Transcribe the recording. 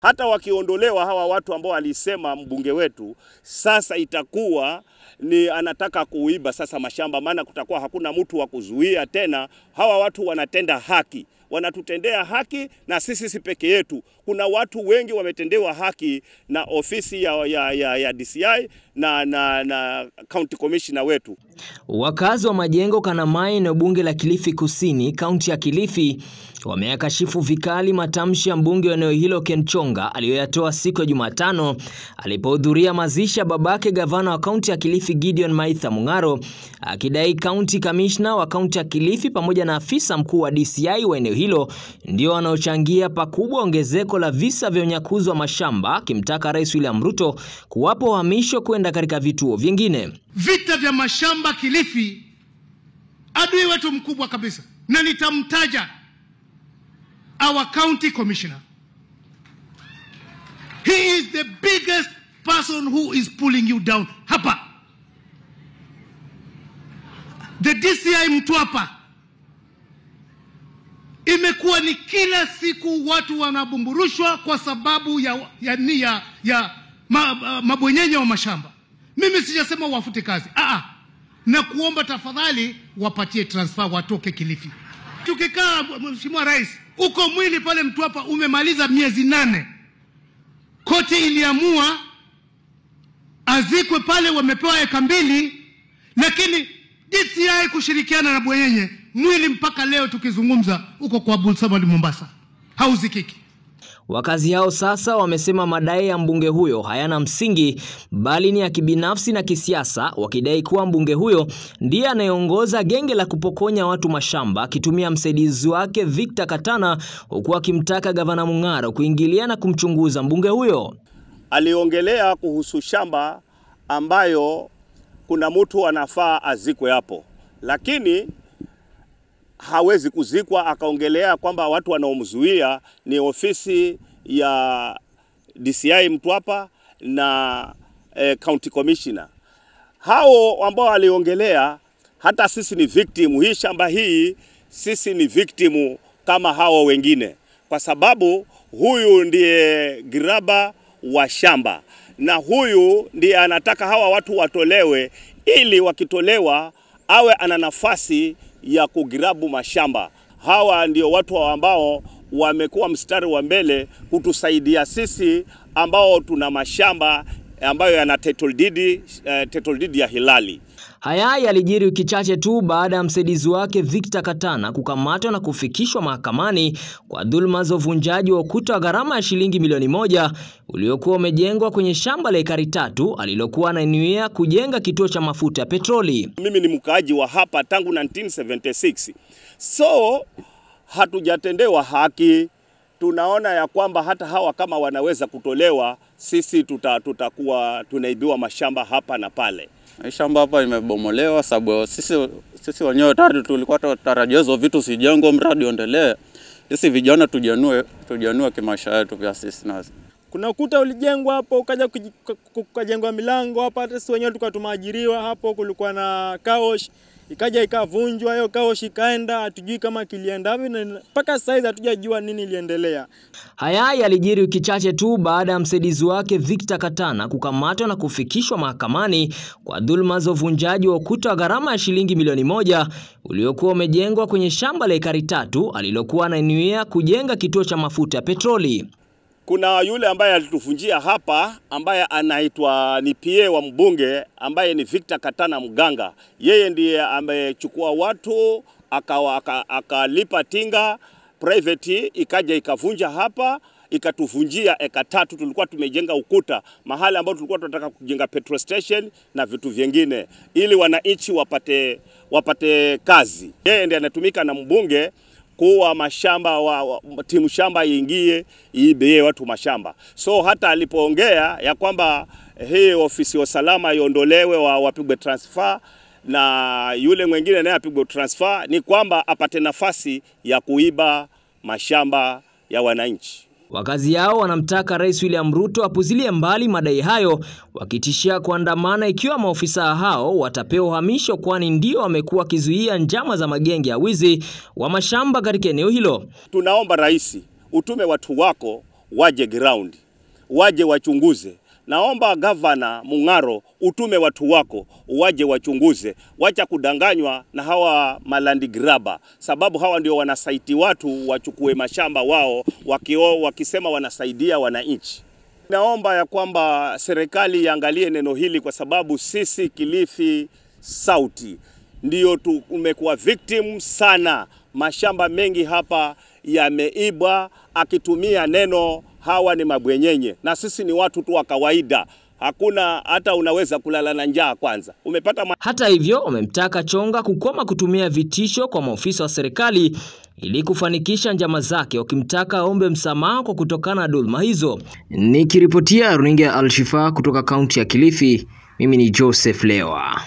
Hata wakiondolewa hawa watu ambao alisema mbunge wetu, sasa itakuwa ni anataka kuiba sasa mashamba, maana kutakuwa hakuna mtu wa kuzuia tena. Hawa watu wanatenda haki, wanatutendea haki, na sisi si peke yetu. Kuna watu wengi wametendewa haki na ofisi ya DCI na county commissioner wetu. Wakazi wa Majengo Kanamai na bunge la Kilifi Kusini, kaunti ya Kilifi, wameyakashifu vikali matamshi ya mbunge wa eneo hilo Ken Chonga aliyoyatoa siku ya Jumatano alipohudhuria mazishi ya babake gavana wa kaunti ya Kilifi Gideon Maitha Mung'aro, akidai county commissioner wa kaunti ya Kilifi pamoja na afisa mkuu wa DCI wa eneo hilo ndio wanaochangia pakubwa ongezeko la visa vya unyakuzi wa mashamba, akimtaka Rais William Ruto kuwapa uhamisho kwenda katika vituo vingine. Vita vya mashamba Kilifi, adui wetu mkubwa kabisa, na nitamtaja our county commissioner. He is the biggest person who is pulling you down hapa. The DCI Mtwapa imekuwa ni kila siku watu wanabumburushwa kwa sababu ya mabwenyenye wa mashamba. Mimi sijasema wafute kazi. Na kuomba tafadhali wapatie transfer watoke Kilifi. Tukikaa Mheshimiwa Rais, uko mwili pale Mtwapa umemaliza miezi 8. Koti iliamua azikwe pale, wamepewa eka 2, lakini DCI kushirikiana na bwenyenye mwili mpaka leo tukizungumza uko kwa Abdul Samad Mombasa, hauzikiki. Wakazi hao sasa wamesema madai ya mbunge huyo hayana msingi bali ni ya kibinafsi na kisiasa, wakidai kuwa mbunge huyo ndiye anayeongoza genge la kupokonya watu mashamba akitumia msaidizi wake Victor Katana, huku akimtaka gavana Mung'aro kuingilia na kumchunguza mbunge huyo. Aliongelea kuhusu shamba ambayo kuna mtu anafaa azikwe hapo, lakini hawezi kuzikwa. Akaongelea kwamba watu wanaomzuia ni ofisi ya DCI Mtwapa na county commissioner. Hao ambao aliongelea, hata sisi ni victim. Hii shamba hii sisi ni victim kama hao wengine, kwa sababu huyu ndiye graba wa shamba, na huyu ndiye anataka hawa watu watolewe, ili wakitolewa awe ana nafasi ya kugirabu mashamba. Hawa ndio watu ambao wamekuwa mstari wa mbele kutusaidia sisi ambao tuna mashamba ambayo yana title deed ya halali. Haya yalijiri wiki chache tu baada ya msaidizi wake Victor Katana kukamatwa na kufikishwa mahakamani kwa dhuluma za uvunjaji wa ukuta wa gharama ya shilingi milioni 1 uliokuwa umejengwa kwenye shamba la ekari 3 alilokuwa ananuia kujenga kituo cha mafuta ya petroli. Mimi ni mkaaji wa hapa tangu 1976. So hatujatendewa haki. Tunaona ya kwamba hata hawa kama wanaweza kutolewa, sisi tutakuwa tunaibiwa mashamba hapa na pale. Shamba hapa imebomolewa sababu sisi wenyewe tayari tulikuwa tutarajia hizo vitu sijengo mradi uendelee. Sisi vijana tujanue kimaisha yetu pia sisi nasi. Kuna ukuta ulijengwa hapo, ukaja kukajengwa milango hapa, hata sisi wenyewe tukatumajiriwa hapo. Kulikuwa na kaosh, ikaja ikavunjwa, hiyo kaosh ikaenda, hatujui kama kilienda hivi, na mpaka sasa hatujajua nini iliendelea. Haya yalijiri wiki chache tu baada ya msaidizi wake Victor Katana kukamatwa na kufikishwa mahakamani kwa dhuluma za uvunjaji wa ukuta wa gharama ya shilingi milioni 1 uliokuwa umejengwa kwenye shamba la ekari 3 alilokuwa ananuia kujenga kituo cha mafuta ya petroli. Kuna yule ambaye alituvunjia hapa ambaye anaitwa ni PA wa mbunge ambaye ni Victor Katana Mganga. Yeye ndiye amechukua watu akalipa tinga private, ikaja ikavunja hapa, ikatuvunjia eka 3. Tulikuwa tumejenga ukuta mahali ambapo tulikuwa tunataka kujenga petrol station na vitu vingine ili wananchi wapate kazi. Yeye ndiye anatumika na mbunge kuwa mashamba timu shamba iingie iibe watu mashamba. So hata alipoongea ya kwamba hii ofisi ya usalama iondolewe, wapigwe transfer na yule mwingine naye apigwe transfer, ni kwamba apate nafasi ya kuiba mashamba ya wananchi. Wakazi hao wanamtaka Rais William Ruto apuzilie mbali madai hayo, wakitishia kuandamana ikiwa maofisa hao watapewa uhamisho, kwani ndio wamekuwa kizuia njama za magenge ya wizi wa mashamba katika eneo hilo. Tunaomba Rais utume watu wako waje ground, waje wachunguze. Naomba Gavana Mung'aro utume watu wako waje wachunguze, wacha kudanganywa na hawa malandi graba, sababu hawa ndio wanasaiti watu wachukue mashamba wao wakisema wanasaidia wananchi. Naomba ya kwamba serikali iangalie neno hili, kwa sababu sisi Kilifi South ndio tumekuwa victim sana. Mashamba mengi hapa yameibwa, akitumia neno hawa ni mabwenyenye, na sisi ni watu tu wa kawaida. Hakuna hata unaweza kulala na njaa kwanza. Hata hivyo, wamemtaka Chonga kukoma kutumia vitisho kwa maofisa wa serikali ili kufanikisha njama zake, wakimtaka aombe msamaha kwa kutokana na dhulma hizo. Nikiripotia runinga ya Al Shifaa kutoka kaunti ya Kilifi, mimi ni Joseph Lewa.